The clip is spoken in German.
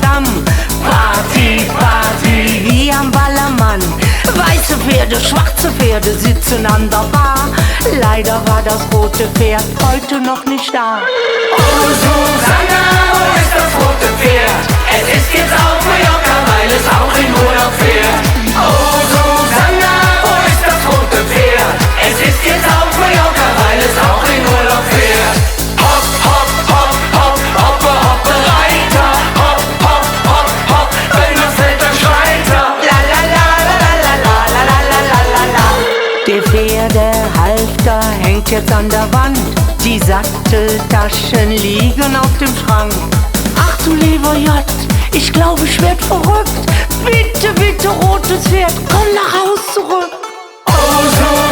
zusammen. Party, Party, wie am Ballermann. Weiße Pferde, schwarze Pferde sitzen an der Bar. Leider war das rote Pferd heute noch nicht da. Oh Susanna, wo ist das rote Pferd? Es ist jetzt auf Mallorca, weil es auch in Urlaub fährt. Oh Susanna, wo ist das rote Pferd? Es ist jetzt auf Mallorca, weil es auch in Urlaub fährt. Hopp, hopp, hopp, hopp, hoppe, hoppe, Reiter. Hopp, hopp, hopp, hopp, wenn das fällt, dann schreit er. La la la la la la la la la la la la. Der Pferdehalfter hängt jetzt an der Wand. Die Satteltaschen liegen auf dem Schrank. Ach du lieber J, ich glaube, ich werd verrückt. Bitte, bitte, rotes Pferd, komm nach Haus zurück. Oh Susanna.